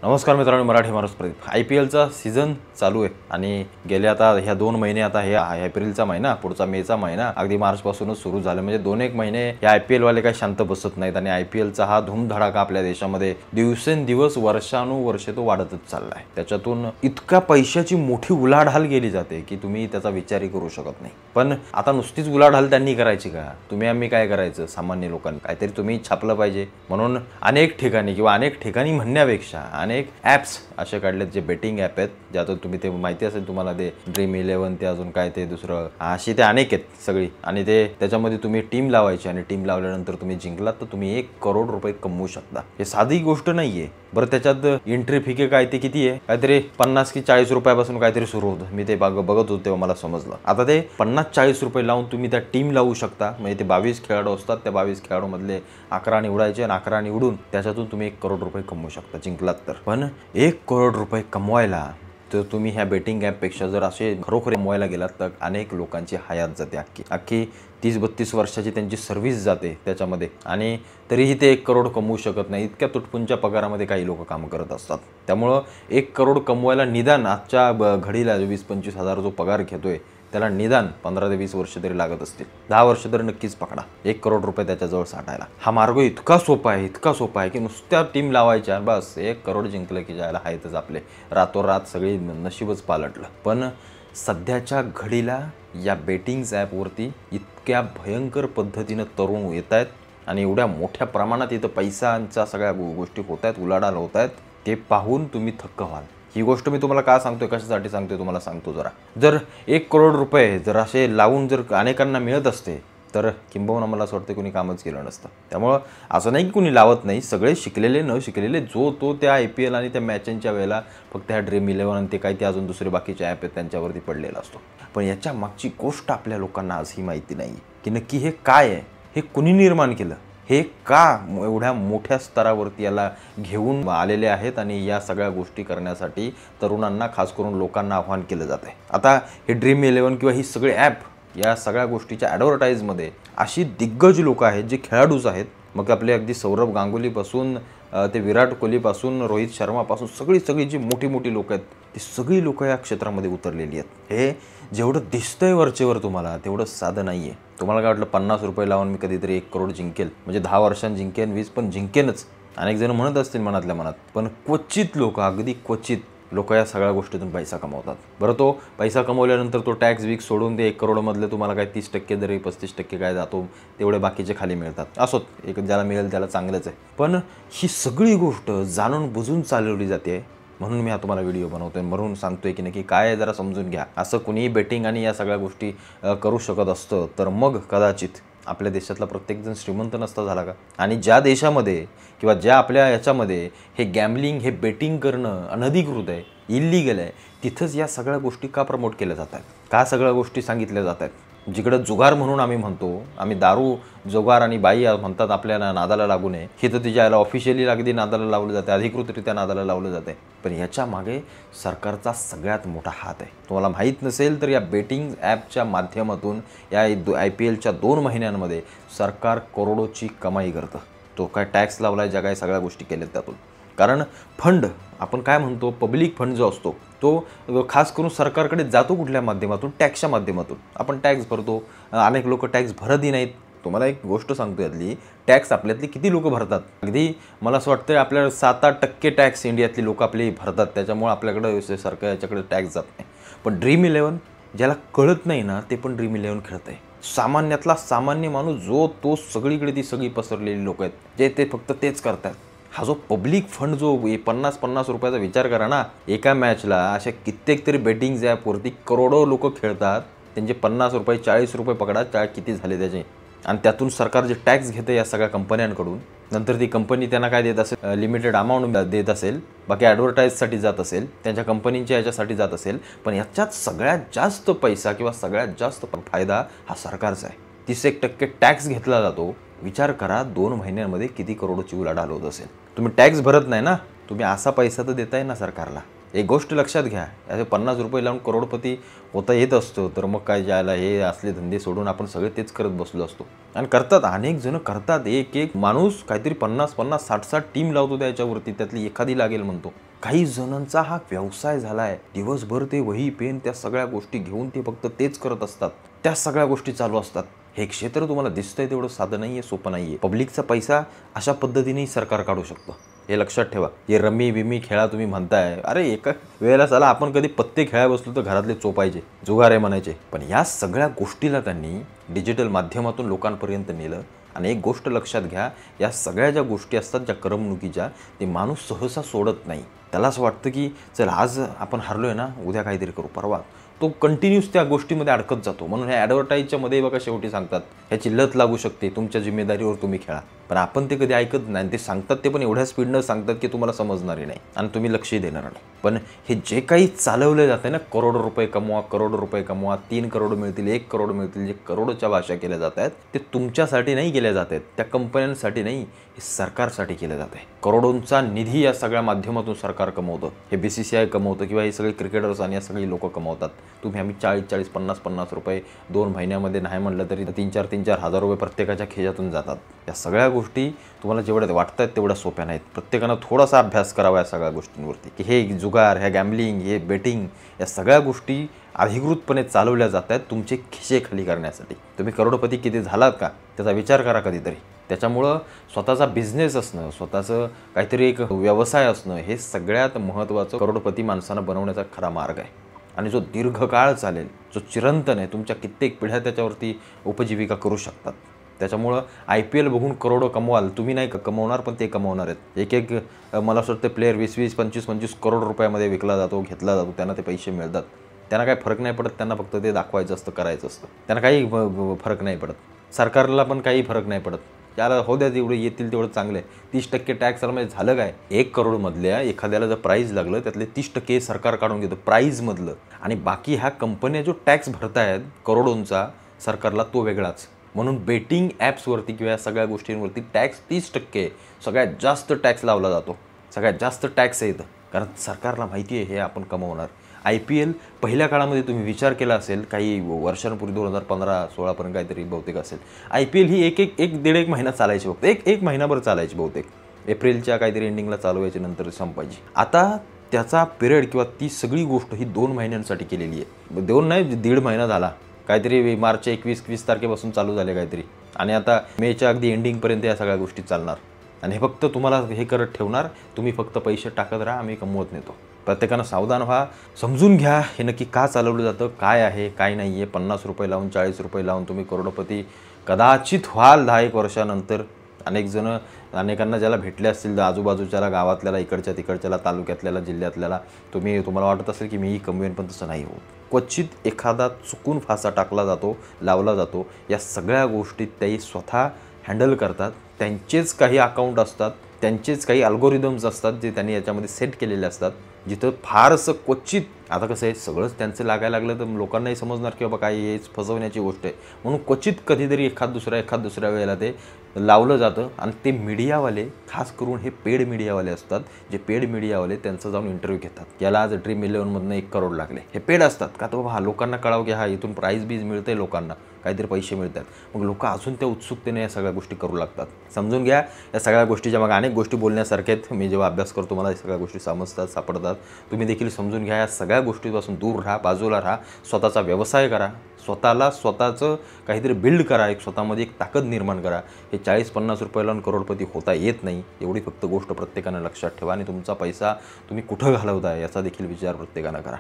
नमस्कार मित्रांनो, मराठी माणूस प्रदीप। IPLचा सीझन चालू आहे आणि गेले आता ह्या 2 महिने, आता हे एप्रिलचा महिना, पुढचा मेचा महिना, अगदी मार्चपासूनच सुरू झालं। म्हणजे 2-1 महिने हे IPL वाले काही शांत बसत नाहीत आणि IPLचा हा धूमधडाका आपल्या देशामध्ये दिवसेंदिवस वर्षानुवर्ष तो वाढतच चालला आहे। त्याच्यातून इतका पैशाची मोठी उलाढाल गेली जाते की तुम्ही त्याचा विचारही करू शकत नाही। पण आता नुसतीच उलाढाल त्यांनी करायची का? तुम्ही आम्ही काय करायचं? सामान्य लोकांनी काहीतरी तुम्ही छापलं पाहिजे म्हणून अनेक ठिकाणी म्हणण्यापेक्षा अनेक ॲप्स असे काढलेत जे बेटिंग ॲप आहेत, ज्यातून तुम्ही ते माहिती असेल तुम्हाला, ते ड्रीम 11 ते अजून काय ते दुसरं, अशी ते अनेक आहेत सगळी। आणि ते त्याच्यामध्ये तुम्ही टीम लावायची आणि टीम लावल्यानंतर तुम्ही जिंकलात तर तुम्ही 1 करोड रुपये कमवू शकता। हे साधी गोष्ट नाहीये। बरं, त्याच्यात एंट्री फी काय ते किती आहे? काहीतरी 50 की 40 रुपयापासून काहीतरी सुरू होतं। मी ते बघत होतो तेव्हा मला समजलं। आता ते 50-40 रुपये लावून तुम्ही त्या टीम लावू शकता। म्हणजे ते 22 खेळाडू असतात, त्या 22 खेळाडूमधले 11 निवडायचे आणि 11 निवडून त्याच्यातून तुम्ही 1 करोड रुपये कमवू शकता जिंकलात तर। पण 1 करोड रुपये कमवायला तर तुम्ही ह्या बेटिंग ॲपपेक्षा जर असे खरोखर कमवायला गेलात तर अनेक लोकांची हयात जाते, अख्खी 30-32 वर्षाची त्यांची सर्व्हिस जाते त्याच्यामध्ये, आणि तरीही ते 1 करोड कमवू शकत नाही। इतक्या तुटपुंच्या पगारामध्ये काही लोक काम करत असतात। त्यामुळं 1 करोड कमवायला निदान आजच्या घडीला 20-25 हजार जो पगार घेतोय त्याला निदान 15 ते 20 वर्ष तरी लागत असतील। 10 वर्ष तरी नक्कीच पकडा 1 करोड रुपये त्याच्याजवळ साठायला। हा मार्ग इतका सोपा आहे की नुसत्या टीम लावायच्या, बस 1 करोड जिंकलं की जायला आहेतच आपले, रातोरात सगळी नशीबच पालटलं। पण सध्याच्या घडीला या बेटिंग्स ॲपवरती इतक्या भयंकर पद्धतीनं तरुण येत आहेत आणि एवढ्या मोठ्या प्रमाणात इथं पैशांच्या सगळ्या गोष्टी होत आहेत, उलाढाल होत आहेत, ते पाहून तुम्ही थक्क व्हाल। ही गोष्ट मी तुम्हाला का सांगतोय, कशासाठी सांगतोय तुम्हाला सांगतो जरा। जर 1 करोड रुपये जर असे लावून जर अनेकांना मिळत असते तर किंबहुना मला असं वाटतं कुणी कामच केलं नसतं। त्यामुळं असं नाही की कुणी लावत नाही, सगळे शिकलेले न शिकलेले जो तो त्या IPL आणि त्या मॅचांच्या वेळेला फक्त ह्या ड्रीम 11 आणि ते काही ते अजून दुसरे बाकीचे ॲप आहेत त्यांच्यावरती पडलेला असतो। पण याच्या मागची गोष्ट आपल्या लोकांना आजही माहिती नाही की नक्की हे काय आहे, हे कुणी निर्माण केलं, हे का एवढ्या मोठ्या स्तरावरती याला घेऊन आलेले आहेत आणि या सगळ्या गोष्टी करण्यासाठी तरुणांना, खास करून लोकांना आव्हान केलं जात आहे। आता हे ड्रीम 11 किंवा ही सगळे ॲप, या सगळ्या गोष्टीच्या ॲडव्हर्टाईजमध्ये अशी दिग्गज लोक आहेत जे खेळाडूच आहेत, मग आपले अगदी सौरभ गांगुलीपासून ते विराट कोहलीपासून रोहित शर्मापासून सगळी जी मोठी लोक आहेत ती सगळी लोक या क्षेत्रामध्ये उतरलेली आहेत। हे जेवढं दिसतंय वरचेवर तुम्हाला तेवढं साधं नाही आहे। तुम्हाला काय वाटलं 50 रुपये लावून मी कधीतरी 1 करोड जिंकेल, म्हणजे 10 वर्षांत जिंकेन, 20 पण जिंकेनच, अनेक जण म्हणत असतील मनातल्या मनात। पण क्वचित लोक, अगदी क्वचित लोक या सगळ्या गोष्टीतून पैसा कमवतात। बरं, तो पैसा कमवल्यानंतर तो टॅक्स वीक सोडून ते 1 करोडमधले तुम्हाला काय 30% जरी 35% काय जातो, तेवढे बाकीचे खाली मिळतात। असोत, एक ज्याला मिळेल त्याला चांगलंच आहे। पण ही सगळी गोष्ट जाणून बुजून चालवली जाते, म्हणून मी हा तुम्हाला व्हिडिओ बनवतोय, म्हणून सांगतोय की नक्की काय आहे जरा समजून घ्या। असं कुणीही बेटिंग आणि या सगळ्या गोष्टी करू शकत असतं तर मग कदाचित आपल्या देशातला प्रत्येकजण श्रीमंत नसता झाला का? आणि ज्या देशामध्ये किंवा ज्या आपल्या याच्यामध्ये हे गॅम्बलिंग, हे बेटिंग करणं अनधिकृत आहे, इल्लीगल आहे, तिथंच या सगळ्या गोष्टी का प्रमोट केल्या जात आहेत, का सगळ्या गोष्टी सांगितल्या जात आहेत? जिकडं जुगार म्हणून आम्ही म्हणतो, आम्ही दारू, जुगार आणि बाई म्हणतात आपल्याला नादाला लागू नये, हे तर तिच्या याला ऑफिशियली अगदी नादाला लावलं जाते, अधिकृतरित्या नादाला लावलं जाते। पण याच्या मागे सरकारचा सगळ्यात मोठा हात आहे। तुम्हाला माहीत नसेल तर या बेटिंग ॲपच्या माध्यमातून या IPLच्या 2 महिन्यांमध्ये सरकार करोडोची कमाई करतं। तो काय टॅक्स लावलाय, ज्या काय सगळ्या गोष्टी केल्यात त्यातून। कारण फंड, आपण काय म्हणतो, पब्लिक फंड जो असतो तो खास करून सरकारकडे जातो कुठल्या माध्यमातून? टॅक्सच्या माध्यमातून। आपण टॅक्स भरतो, अनेक लोक टॅक्स भरतही नाहीत। तुम्हाला एक गोष्ट सांगतो, यातली टॅक्स आपल्यातली किती लोक भरतात? अगदी मला असं वाटतं आपल्या 7-8% टॅक्स इंडियातली लोक आपली भरतात, त्याच्यामुळे आपल्याकडे सरकार याच्याकडे टॅक्स जात नाही। पण ड्रीम 11 ज्याला कळत नाही ना, ते पण ड्रीम 11 खेळत आहे। सामान्यातला सामान्य माणूस जो तो सगळीकडे ती सगळी पसरलेली लोक आहेत जे ते फक्त तेच करतात। हा जो पब्लिक फंड जो 50-50 रुपयाचा विचार करा ना, एका मॅचला अशा कित्येक तरी बेटिंग्स ॲपवरती करोडो लोक खेळतात, त्यांचे 50 रुपये 40 रुपये पकडा, किती झाले त्याचे, आणि त्यातून सरकार जे टॅक्स घेतं या सगळ्या कंपन्यांकडून, नंतर ती कंपनी त्यांना काय देत असेल, लिमिटेड अमाऊंट देत असेल, बाकी ॲडव्हर्टाईजसाठी जात असेल, त्यांच्या कंपनींच्या याच्यासाठी जात असेल, पण याच्यात सगळ्यात जास्त पैसा किंवा सगळ्यात जास्त फायदा हा सरकारचा आहे। 30% टॅक्स घेतला जातो। विचार करा 2 महिन्यांमध्ये किती करोडोची उलाढाल होत असेल। तुम्ही टॅक्स भरत नाही ना, तुम्ही असा पैसा तर देताय ना सरकारला। एक गोष्ट लक्षात घ्या, असे 50 रुपये लावून करोडपती होता येत असतो तर मग काय जायला, हे असले धंदे सोडून आपण सगळे तेच करत बसलो असतो। आणि करतात, अनेक जण करतात। एक माणूस काहीतरी 50-50, 60-60 टीम लावतो त्याच्यावरती, त्यातली एखादी लागेल म्हणतो, काही जणांचा हा व्यवसाय झाला आहे. दिवसभर ते वही पेन त्या सगळ्या गोष्टी घेऊन ते फक्त तेच करत असतात. त्या सगळ्या गोष्टी चालू असतात. हे क्षेत्र तुम्हाला दिसतंय तेवढं साधं नाही आहे, सोपं नाही आहे. पब्लिकचा पैसा अशा पद्धतीनेही सरकार काढू शकतं, हे लक्षात ठेवा. हे रम्मी बिम्मी खेळा तुम्ही म्हणताय, अरे एका वेळेला चला आपण कधी पत्ते खेळायला बसलो तर घरातले चोपायचे, जुगारे म्हणायचे. पण या सगळ्या गोष्टीला त्यांनी डिजिटल माध्यमातून लोकांपर्यंत नेलं. आणि एक गोष्ट लक्षात घ्या, या सगळ्या ज्या गोष्टी असतात ज्या करमणुकीच्या, ते माणूस सहसा सोडत नाही. त्याला असं वाटतं की चल आज आपण हरलोय ना, उद्या काहीतरी करू, परवा. तो कंटिन्यूस त्या गोष्टीमध्ये अडकत जातो. म्हणून ह्या ॲडव्हर्टाईजच्या मध्ये बघा शेवटी सांगतात ह्याची लत लागू शकते, तुमच्या जिम्मेदारीवर तुम्ही खेळा. पण आपण ते कधी ऐकत नाही. ते सांगतात ते पण एवढ्या स्पीडनं सांगतात की तुम्हाला समजणारही नाही आणि तुम्ही लक्षही देणार नाही. पण हे जे काही चालवलं जातं ना, करोड रुपये कमवा, करोड रुपये कमवा, 3 करोड मिळतील, 1 करोड मिळतील, जे करोडच्या भाषा केल्या जात आहेत ते तुमच्यासाठी नाही केल्या जात आहेत, त्या कंपन्यांसाठी नाही, हे सरकारसाठी केलं जात आहे. करोडोंचा निधी या सगळ्या माध्यमातून सरकार कमवतं. हे BCCI कमवतं किंवा हे सगळे क्रिकेटर्स आणि या सगळी लोक कमवतात. तुम्ही आम्ही 40-40, 50-50 रुपये 2 महिन्यामध्ये नाही म्हणलं तरी 3-4 हजार रुपये प्रत्येकाच्या खिशातून जातात. या सगळ्या गोष्टी तुम्हाला जेवढ्या वाटतात तेवढ्या सोप्या नाहीत. प्रत्येकानं थोडासा अभ्यास करावा या सगळ्या गोष्टींवरती, की हे जुगार, ह्या गॅम्बलिंग, हे बेटिंग, या सगळ्या गोष्टी अधिकृतपणे चालवल्या जात आहेत तुमचे खिसे खाली करण्यासाठी. तुम्ही करोडपती किती झालात का त्याचा विचार करा कधीतरी. त्याच्यामुळं स्वतःचा बिझनेस असणं, स्वतःचं काहीतरी एक व्यवसाय असणं, हे सगळ्यात महत्त्वाचं करोडपती माणसांना बनवण्याचा खरा मार्ग आहे. आणि जो दीर्घकाळ चालेल, जो चिरंतन आहे, तुमच्या कित्येक पिढ्या त्याच्यावरती उपजीविका करू शकतात. त्याच्यामुळं IPL बघून करोडो कमवाल तुम्ही, नाही कमवणार पण ते कमवणार आहेत. एक मला असं वाटतं प्लेयर 20-20, 25-25 करोड रुपयामध्ये विकला जातो, घेतला जातो, त्यांना ते पैसे मिळतात. त्यांना काही फरक नाही पडत, त्यांना फक्त ते दाखवायचं असतं, करायचं असतं. त्यांना काही फरक नाही पडत. सरकारला पण काही फरक नाही पडत. त्याला हो द्या, तेवढं येतील तेवढं चांगलं आहे. 30% टॅक्स म्हणजे झालं काय, 1 करोडमधल्या एखाद्याला जर प्राईज लागलं त्यातले 30% सरकार काढून घेतं प्राईजमधलं. आणि बाकी ह्या कंपन्या जो टॅक्स भरतायत करोडोंचा सरकारला, तो वेगळाच. म्हणून बेटिंग ॲप्सवरती किंवा या सगळ्या गोष्टींवरती टॅक्स 30% सगळ्यात जास्त टॅक्स लावला जातो. सगळ्यात जास्त टॅक्स येतं, कारण सरकारला माहिती आहे हे आपण कमवणार. IPL पहिल्या काळामध्ये तुम्ही विचार केला असेल, काही वर्षांपूर्वी 2015-16 पर्यंत काहीतरी बहुतेक असेल, IPL ही दीड एक महिना चालायची, फक्त एक महिनाभर चालायची बहुतेक. एप्रिलच्या काहीतरी एंडिंगला चालू व्हायची, नंतर संपायची. आता त्याचा पिरियड किंवा ती सगळी गोष्ट ही 2 महिन्यांसाठी केलेली आहे. 2 नाही, 1.5 महिना झाला. काहीतरी मार्च 21 तारखेपासून चालू झाले काहीतरी, आणि आता मेच्या अगदी एंडिंगपर्यंत या सगळ्या गोष्टी चालणार. आणि हे फक्त तुम्हाला हे करत ठेवणार, तुम्ही फक्त पैसे टाकत राहा, आम्ही कमवत नेतो. प्रत्येकानं सावधान व्हा, समजून घ्या हे नक्की का चालवलं जातं, काय आहे काय नाही आहे. 50 रुपये लावून, 40 रुपये लावून तुम्ही करोडपती कदाचित व्हाल 10-1 वर्षानंतर. अनेकांना ज्याला भेटले असतील आजूबाजूच्याला, गावातल्याला, इकडच्या तिकडच्याला, तालुक्यातल्याला, जिल्ह्यातल्याला, तुम्हाला वाटत असेल की मीही कमवेन, पण तसं नाही होत. क्वचित एखादा चुकून फासा टाकला जातो, लावला जातो. या सगळ्या गोष्टी ते स्वतः हँडल करतात. त्यांचेच काही अकाउंट असतात, त्यांचेच काही अल्गोरिदम्स असतात जे त्यांनी याच्यामध्ये सेट केलेले असतात, जिथं फारसं क्वचित, आता कसं आहे सगळंच त्यांचं लागायला लागलं तर लोकांनाही समजणार की बाबा काय हेच फसवण्याची गोष्ट आहे. म्हणून क्वचित कधीतरी एखाद दुसऱ्या वेळेला ते लावलं जातं. आणि ते मीडियावाले, खास करून हे पेड मीडियावाले असतात, जे पेड मीडियावाले त्यांचं जाऊन इंटरव्ह्यू घेतात. याला आज ड्रीम 11मधनं 1 करोड लागले. हे पेड असतात का, तर बाबा लोकांना कळावं की हा इथून प्राईज बीज मिळतंय, लोकांना काहीतरी पैसे मिळतात. मग लोक अजून त्या उत्सुकतेने या सगळ्या गोष्टी करू लागतात. समजून घ्या, या सगळ्या गोष्टीच्या मग अनेक गोष्टी बोलण्यासारख्या आहेत. मी जेव्हा अभ्यास करतो मला या सगळ्या गोष्टी समजतात, सापडतात. तुम्ही देखील समजून घ्या, या सगळ्या गोष्टीपासून दूर राहा, बाजूला राहा. स्वतःचा व्यवसाय करा, स्वतःचं काहीतरी बिल्ड करा, एक स्वतःमध्ये एक ताकद निर्माण करा. हे 40-50 रुपये लावून करोडपती होता येत नाही, एवढी फक्त गोष्ट प्रत्येकानं लक्षात ठेवा. आणि तुमचा पैसा तुम्ही कुठं घालवताय याचा देखील विचार प्रत्येकानं करा.